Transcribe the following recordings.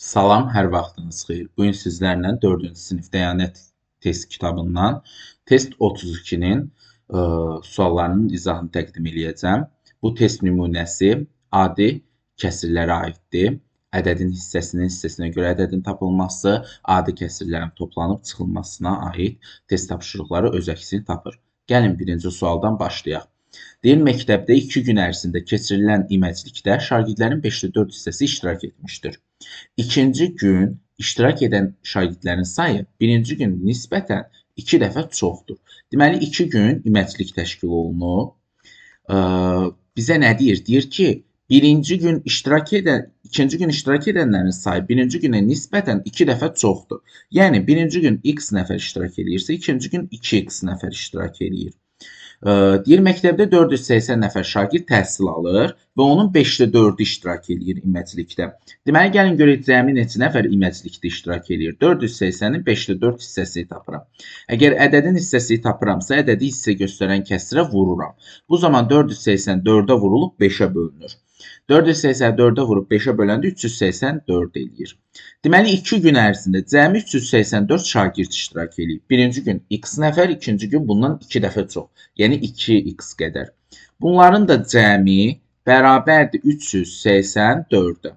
Salam, hər vaxtınız xeyir. Bu gün sizlərlə 4-cü sinif Dəyanət test kitabından test 32-nin suallarının izahını təqdim edəcəm. Bu test nümunəsi adi kəsirlərə aiddir. Ədədin hissəsinə görə ədədin tapılması, adi kəsirlərin toplanıb çıxılmasına aid test tapşırıqları öz əksini tapır. Gəlin birinci sualdan başlayaq. Deyir, məktəbdə 2 gün ərzində keçirilən iməclikdə şagirdlərin 5-də 4 hissəsi iştirak etmişdir. İkinci gün iştirak edən şagirdlərin sayı birinci gün nisbətən 2 dəfə çoxdur. Deməli, 2 gün iməclik təşkil olunub. Bizə nə deyir? Deyir ki, ikinci gün iştirak edənlərin sayı birinci günə nisbətən 2 dəfə çoxdur. Yəni, birinci gün x nəfər iştirak edirsə, ikinci gün 2x nəfər iştirak edir. Deyir, məktəbdə 480 nəfər şagird təhsil alır və onun 5-də 4-ü iştirak edir iməclikdə. Deməli, gəlin görək cəmi neçə nəfər iməclikdə iştirak edir. 480-in 5-də 4 hissəsini tapıram. Əgər ədədin hissəsini tapıramsa, ədədi hissə göstərən kəsrə vururam. Bu zaman 480 4-ə vurulub 5-ə bölünür. 484-ə vurub 5-ə böləndə 384 eləyir. Deməli, 2 gün ərzində cəmi 384 şagird iştirak edir. Birinci gün x nəfər, ikinci gün bundan 2 dəfə çox. Yəni 2x qədər. Bunların da cəmi bərabərdir 384-ə.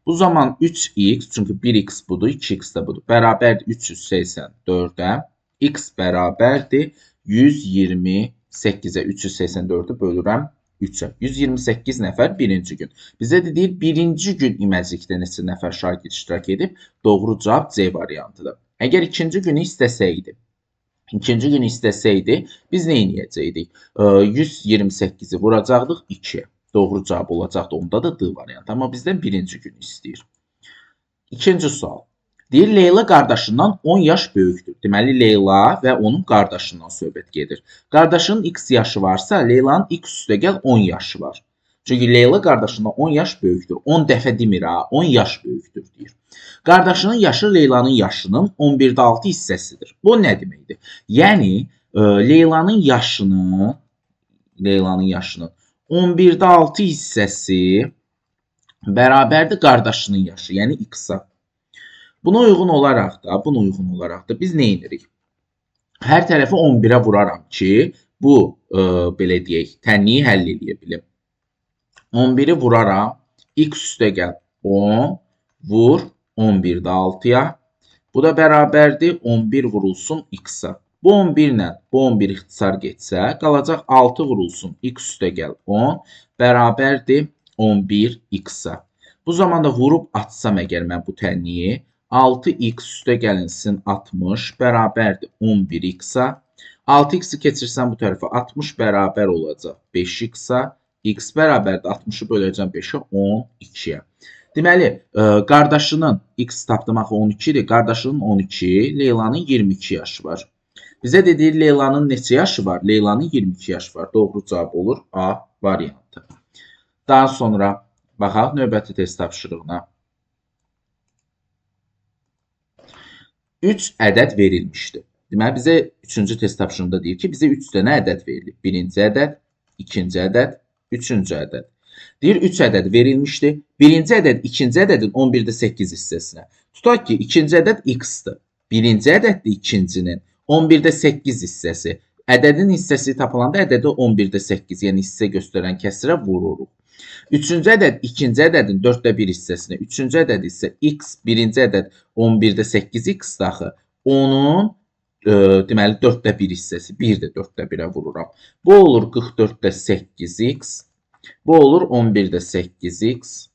Bu zaman 3x, çünki 1x budur, 2x də budur, bərabərdir 384-ə. X bərabərdir 128-ə. 384-ü bölürəm 3-ə. 128 nəfər birinci gün. Bizə də deyir, birinci gün iməclikdə neçə nəfər şagird iştirak edib? Doğru cavab C variantıdır. Əgər ikinci günü istəsəydi, biz nə edəcəkdik? 128-i vuracaqdıq 2-yə. Doğru cavab olacaqdı. Onda da D variantı. Amma bizdən birinci günü istəyir. İkinci sual. Deyir, Leyla qardaşından 10 yaş böyükdür. Deməli, Leyla və onun qardaşından söhbət gedir. Qardaşının x yaşı varsa, Leylanın x üstəgəl 10 yaşı var. Çünki Leyla qardaşından 10 yaş böyükdür. 10 dəfə demir ha, 10 yaş böyükdür deyir. Qardaşının yaşı Leylanın yaşının 11-də 6 hissəsidir. Bu nə deməkdir? Yəni, Leylanın yaşının 11-də 6 hissəsi bərabərdir qardaşının yaşı, yəni x-a. Buna uyğun olaraq da biz nə edirik? Hər tərəfi 11-ə vuraram ki, bu, belə deyək, tənliyi həll edə bilim. 11-i vuraram, x üstəgəl 10, vur 11-də 6-ya. Bu da bərabərdir 11 vurulsun x-a. Bu 11 ilə bu 11 ixtisar getsə, qalacaq 6 vurulsun x üstəgəl 10, bərabərdir 11 x-a. Bu zaman da vurub atsam əgər mən bu tənliyi, 6x üstə gəlinsin 60 bərabərdir 11x-a. 6x-i keçirsəm bu tərəfə 60 bərabər olacaq 5x-a. X bərabərdir 60-ı böləcəm 5-ə 12-yə. Deməli, qardaşının x tapdım axı 12-dir. Qardaşının 12, Leylanın 22 yaşı var. Bizə də deyir, Leylanın neçə yaşı var? Leylanın 22 yaşı var. Doğru cavab olur A variantı. Daha sonra baxaq növbəti test tapşırığına. 3 ədəd verilmişdir. Deməli, bizə 3-cü test tapşırığında deyir ki, bizə 3 dənə ədəd verilib. Birinci ədəd, ikinci ədəd, üçüncü ədəd. Deyir, 3 ədəd verilmişdir. Birinci ədəd, ikinci ədədin 11-də 8 hissəsinə. Tutaq ki, ikinci ədəd x-dır. Birinci ədəd də ikincinin 11-də 8 hissəsi. Ədədin hissəsi tapılanda ədədi 11-də 8, yəni hissə göstərən kəsrə vururuq. Üçüncü ədəd ikinci ədədin 4-də 1 hissəsinə, üçüncü ədəd isə x, birinci ədəd 11-də 8x daxı, onun deməli 4-də 1 hissəsi, 1 də 4-də 1-ə vururam. Bu olur 44-də 8x, bu olur 11-də 8x,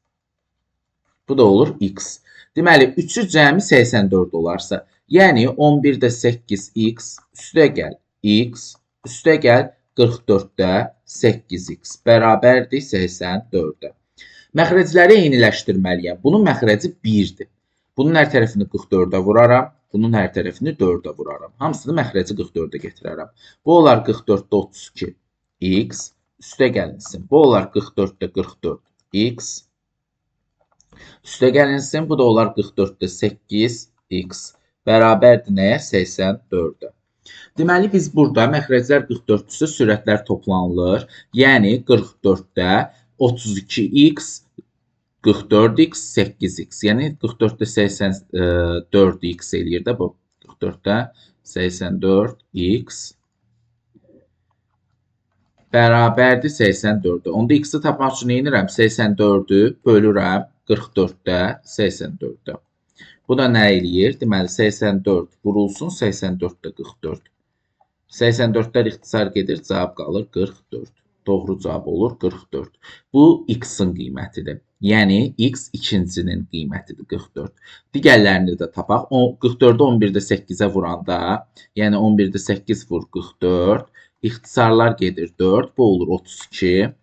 bu da olur x. Deməli, 3-ü cəmi 84 olarsa, yəni 11-də 8x üstəgəl x, üstəgəl 44-də 8x bərabərdir 84-də. Məxrəcləri eyniləşdirməliyəm. Bunun məxrəci 1-dir. Bunun hər tərəfini 44-də vuraram. Bunun hər tərəfini 4-də vuraram. Hamısını məxrəci 44-də getirərəm. Bu olar 44-də 32x üstə gəlinsin. Bu olar 44-də 44x üstə gəlinsin. Bu da olar 44-də 8x bərabərdir nəyə? 84-də. Deməli, biz burada məxrəclər 44-dürsə sürətlər toplanılır. Yəni, 44-də 32x 44x 8x. Yəni 44-də 84x eləyir də bu. 44-də 84x bərabərdir 84-ə. Onda x-i tapmaq üçün nə edirəm? 84-ü bölürəm 44-də 84-də. Bu da nə eləyir? Deməli 84 vurulsun 84-də 44. 84-lər ixtisar gedir, cavab qalır 44. Doğru cavab olur 44. Bu x-in qiymətidir. Yəni x ikincinin qiymətidir 44. Digərlərini də tapaq. 44-ü 11-də 8-ə vuranda, yəni 11-də 8 vur 44. İxtisarlar gedir 4. Bu olur 32.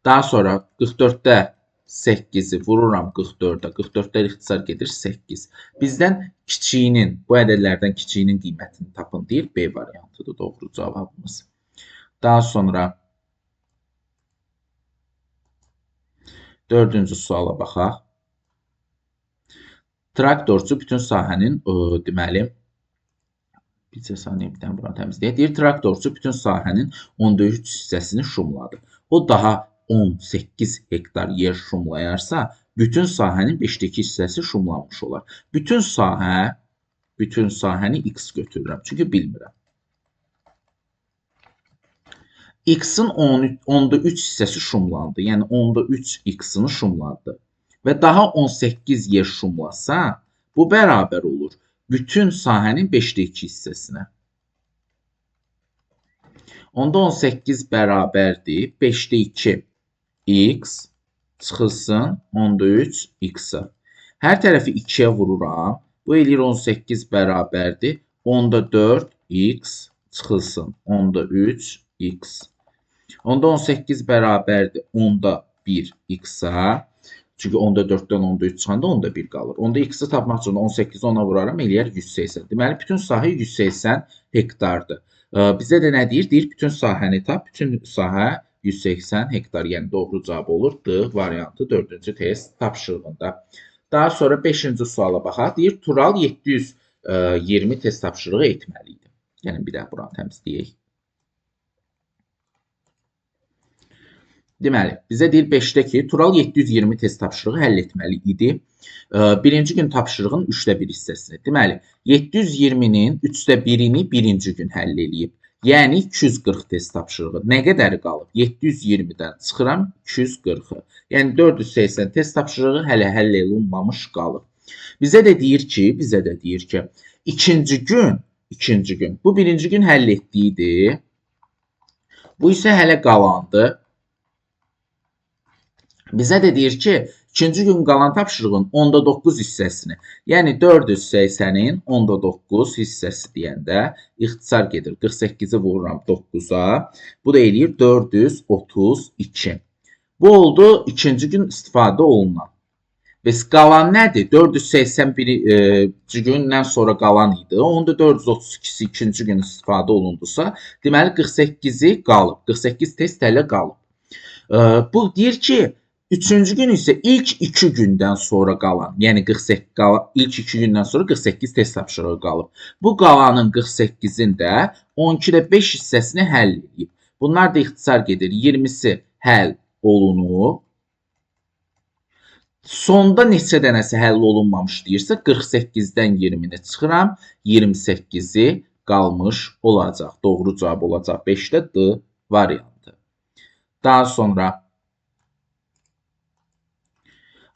Daha sonra 44-də 8-i vururam 44-də. 44-lər ixtisar gedir 8. Bizdən kiçiyinin, bu ədədlərdən kiçiyinin qiymətini tapın deyir. B variantıdır doğru cavabımız. Daha sonra 4-cü suala baxaq. Traktorçu bütün sahənin, deməli, bir saniyə bir dənə buranı təmizləyək. Deyir, traktorçu bütün sahənin 13 hissəsini şumladı. O daha 18 hektar yer şumlayarsa, bütün sahənin 5-də 2 hissəsi şumlanmış olar. Bütün sahəni x götürürəm, çünki bilmirəm. X-in 10'da 3 hissəsi şumlandı. Yəni 10'da 3 x-ini şumladı. Və daha 18 yer şumlasa, bu bərabər olur bütün sahənin 5'də 2 hissəsinə. Onda 18 bərabərdir 5'də 2 x çıxılsın 10'da 3 x-a. Hər tərəfi 2-yə vururam. Bu eləyir 18 bərabərdir 10'da 4 x çıxılsın 10'da 3 x. Onda 18 bərabərdir 10'da 1 x-a. Çünki 10'da 4-dən 10'da 3 çıxanda 10'da 1 qalır. Onda x-i tapmaq üçün 18-i ona vuraram, eləyər 180. Deməli, bütün sahə 180 hektardır. Bizə də nə deyir? Deyir, bütün sahəni tap. Bütün sahə 180 hektar. Yəni, doğru cavab olur. D variantı 4-cü test tapşırığında. Daha sonra 5-ci suala baxaq. Deyir, Tural 720 test tapşırığı etməli idi. Yəni, bir də buranı təmizləyək. Deməli, bizə deyir 5-də ki, Tural 720 test tapşırığı həll etməli idi. Birinci gün tapşırığın 3-də 1 hissəsini. Deməli, 720-nin 3-də 1-ini birinci gün həll edib. Yəni, 240 test tapşırığı. Nə qədəri qalıb? 720-dən çıxıram 240-ı. Yəni, 480 test tapşırığı hələ həll olunmamış qalıb. Bizə də deyir ki, ikinci gün, bu birinci gün həll etdiyidir. Bu isə hələ qalandı. Bizə də deyir ki, ikinci gün qalan tapşırığın 10'da 9 hissəsini, yəni 480-in 10'da 9 hissəsi deyəndə ixtisar gedir. 48-i vururam 9-a. Bu da eləyir 432. Bu oldu ikinci gün istifadə olunan. Bəs qalan nədir? 481-ci gündən sonra qalan idi. Onda 432-si ikinci gün istifadə olundusa, deməli 48-i qalıb. 48 test hələ qalıb. Bu deyir ki, üçüncü gün isə ilk 2 gündən sonra qalan, yəni ilk 2 gündən sonra 48 test tapşırığı qalıb. Bu qalanın 48-in də 12'də 5 hissəsini həll edib. Bunlar da ixtisar gedir. 20'si həll olunub. Sonda neçə dənəsi həll olunmamış deyirsə, 48-dən 20-ni çıxıram, 28-i qalmış olacaq. Doğru cavab olacaq 5'də D variantı. Daha sonra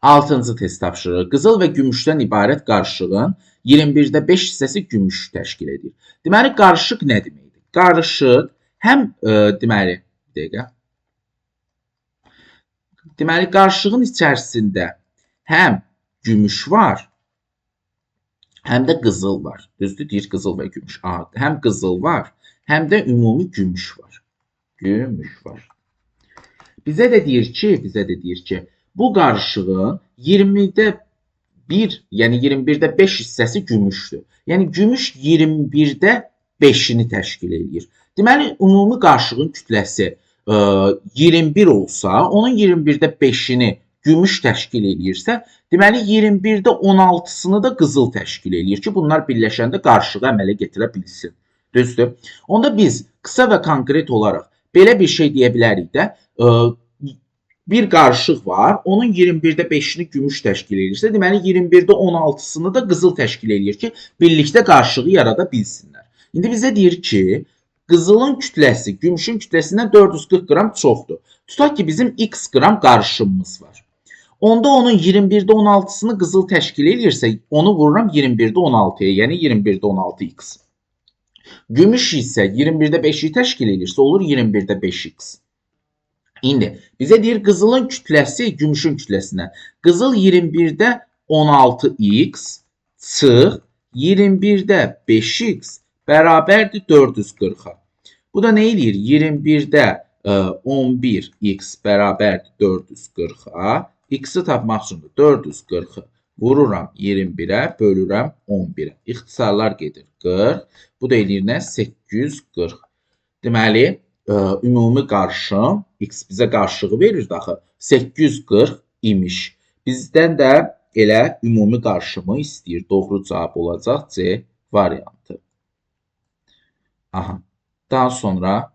6-cı test tapşırığı. Qızıl və gümüşdən ibarət qarışığın 21'də 5 hissəsi gümüş təşkil edir. Deməli, qarışıq nə deməkdir? Qarışıq həm, deməli, qarışığın içərisində həm gümüş var, həm də qızıl var. Düzdür, deyir qızıl və gümüş. Həm qızıl var, həm də ümumi gümüş var. Bizə də deyir ki, bu qarışığın 20'də 1, yəni 21'də 5 hissəsi gümüşdür. Yəni gümüş 21'də 5'ini təşkil edir. Deməli, ümumi qarışığın kütləsi 21 olsa, onun 21'də 5'ini gümüş təşkil edirsə, deməli 21'də 16'sını da qızıl təşkil edir ki, bunlar birləşəndə qarışığı əmələ getirə bilsin. Düzdür? Onda biz qısa və konkret olaraq belə bir şey deyə bilərik də, bir qarışıq var. Onun 21-də 5-ini gümüş təşkil edirsə, deməli 21-də 16-sını da qızıl təşkil edir ki, birlikdə qarışığı yarada bilsinlər. İndi bizə deyir ki, qızılın kütləsi gümüşün kütləsindən 440 qram çoxdur. Tutaq ki, bizim x qram qarışımımız var. Onda onun 21-də 16-sını qızıl təşkil edirsə, onu vururam 21-də 16-ya, yəni 21-də 16x. Gümüş isə 21-də 5-i təşkil edirsə, olur 21-də 5x. İndi bizə deyir qızılın kütləsi gümüşün kütləsinə. Qızıl 21-də 16x çıx 21-də 5x bərabərdir 440-a. Bu da nə eləyir? 21-də 11x bərabərdir 440-a. X-i tapmaq üçün 440-ı vururam 21-ə, bölürəm 11-ə. İxtisarlar gedir 40. Bu da eləyir nə? 840. Deməli, ümumi qarışım, x bizə qarışığı verir daxı, 840 imiş. Bizdən də elə ümumi qarışımı istəyir. Doğru cavab olacaq C variantı. Aha. Daha sonra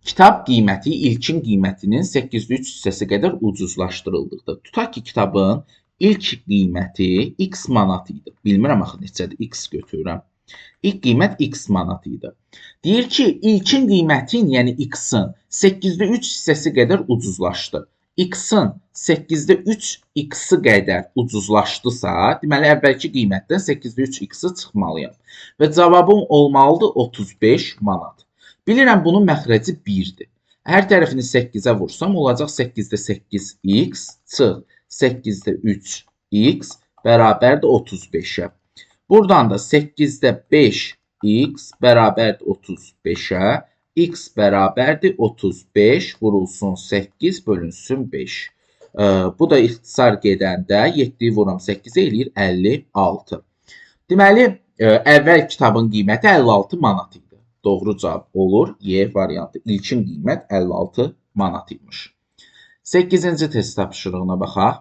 kitab qiyməti ilkin qiymətinin 803 hissəsi qədər ucuzlaşdırıldıqda. Tutaq ki, kitabın ilk qiyməti x manat idi. Bilmirəm axı neçədir, x götürürəm. İlk qiymət x manat idi. Deyir ki, ilkin qiymətin, yəni x-in 8-də 3 hissəsi qədər ucuzlaşdı. X-in 8-də 3 x-i qədər ucuzlaşdısa, deməli əvvəlki qiymətdən 8-də 3 x-i çıxmalıyam. Və cavabım olmalıdır 35 manat. Bilirəm bunun məxrəci 1-dir. Hər tərəfini 8-ə vursam, olacaq 8-də 8x çıx 8-də 3x bərabərdir 35-ə. Buradan da 8-də 5x bərabərdir 35-ə, x bərabərdir 35 vurulsun 8 bölünsün 5. Bu da ixtisar gedəndə 7-yi vururam 8-ə eləyir 56. Deməli, əvvəl kitabın qiyməti 56 manat idi. Doğru cavab olur Y variantı. İlkin qiymət 56 manat imiş. 8-ci test tapşırığına baxaq.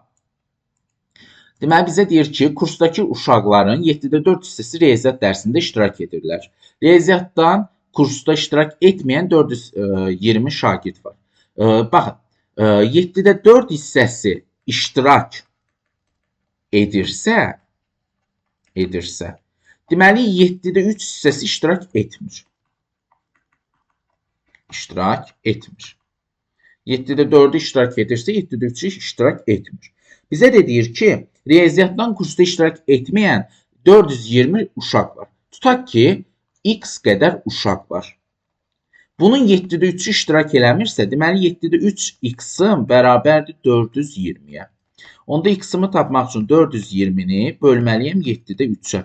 Deməli, bizə deyir ki, kursdakı uşaqların 7-də 4 hissəsi riyaziyyat dərsində iştirak edirlər. Riyaziyyatdan kursda iştirak etməyən 420 şagird var. Baxın, 7-də 4 hissəsi iştirak edirsə, deməli, 7-də 3 hissəsi iştirak etmir. İştirak etmir. 7-də 4-ü iştirak edirsə, 7-də 3-ü iştirak etmir. Bizə də deyir ki, riyaziyyatdan kursda iştirak etməyən 420 uşaq var. Tutaq ki, x qədər uşaq var. Bunun 7-də 3-ü iştirak eləmirsə, deməli 7-də 3 x-in bərabərdir 420-yə. Onda x-imi tapmaq üçün 420-ni bölməliyəm 7-də 3-ə.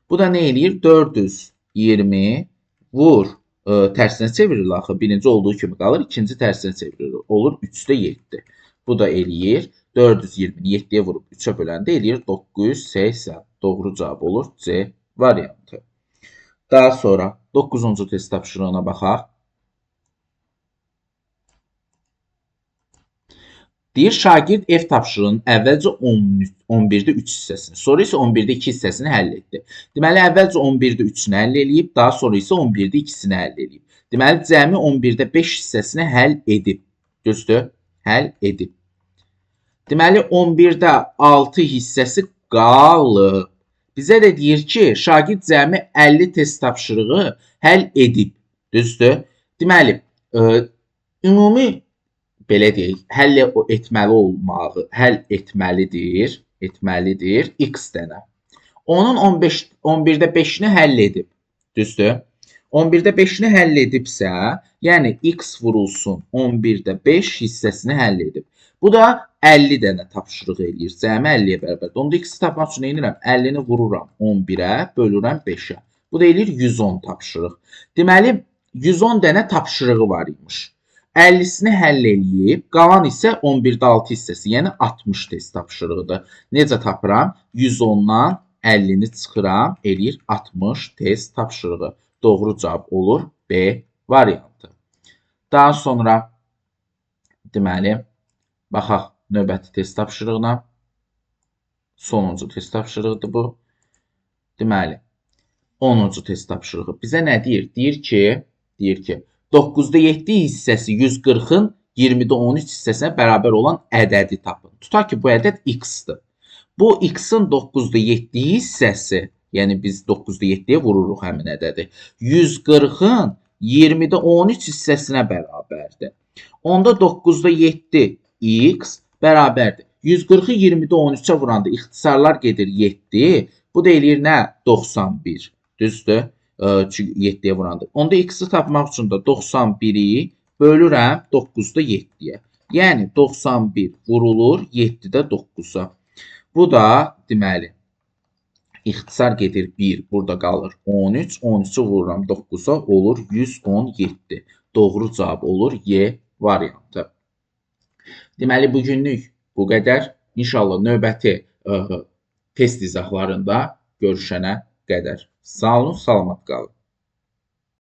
Bu da nə eləyir? 420 vur. Tərsinə çevrilir axı. Birinci olduğu kimi qalır. İkinci tərsinə çevrilir. Olur 3-də 7. Bu da eləyir. 420-ni 7-yə vurub 3-ə böləndə eləyir 980. Doğru cavab olur C variantı. Daha sonra 9-cu test tapşırığına baxaq. Deyir, şagird ev tapşırığının əvvəlcə 11-də 3 hissəsini, sonra isə 11-də 2 hissəsini həll etdi. Deməli, əvvəlcə 11-də 3-ünü həll edib, daha sonra isə 11-də 2-sini həll edib. Deməli, cəmi 11-də 5 hissəsini həll edib. Düzdür? Həll edib. Deməli, 11-də 6 hissəsi qalıb. Bizə də deyir ki, şagird cəmi 50 test tapşırığı həll edib. Düzdür? Deməli, ümumi belə deyək, həll etməlidir x dənə. Onun 11-də 5-ini həll edib. Düzdür? 11-də 5-ini həll edibsə, yəni x vurulsun 11-də 5 hissəsini həll edib. Bu da 50 dənə tapşırıq eləyir. Cəmi 50-yə bərabərdir. Onda x-i tapmaq üçün edirəm? 50-ni vururam 11-ə, bölürəm 5-ə. Bu da eləyir 110 tapşırıq. Deməli, 110 dənə tapşırığı var imiş. 50-sini həll eləyib, qalan isə 11-də 6 hissəsi, yəni 60 test tapşırığıdır. Necə tapıram? 110-dan 50-ni çıxıram, eləyir 60 test tapşırığı. Doğru cavab olur B variantı. Daha sonra, deməli, baxaq növbəti test tapşırığına. Sonuncu test tapşırığıdır bu. Deməli, 10-cu test tapşırığı bizə nə deyir? Deyir ki, 9'da 7 hissəsi 140-ın 20-də 13 hissəsinə bərabər olan ədədi tapın. Tutaq ki, bu ədəd x-dır. Bu x-in 9'da 7 hissəsi, yəni biz 9'da 7-yə vururuq həmin ədədi, 140-ın 20-də 13 hissəsinə bərabərdir. Onda 9'da 7 x bərabərdir. 140'ı 20'də 13'ə vuranda ixtisarlar gedir 7. Bu da eləyir nə? 91. Düzdür? Çünki 7'yə vuranda. Onda x-i tapmaq üçün də 91'i bölürəm 9'da 7'yə. Yəni 91 vurulur 7'də 9'a. Bu da deməli ixtisar gedir 1, burada qalır 13. 13'ü vururam 9'a, olur 117. Doğru cavab olur Y variantı. Deməli bugünlük bu qədər. İnşallah növbəti test izahlarında görüşənə qədər. Sağ olun, salamat qalın.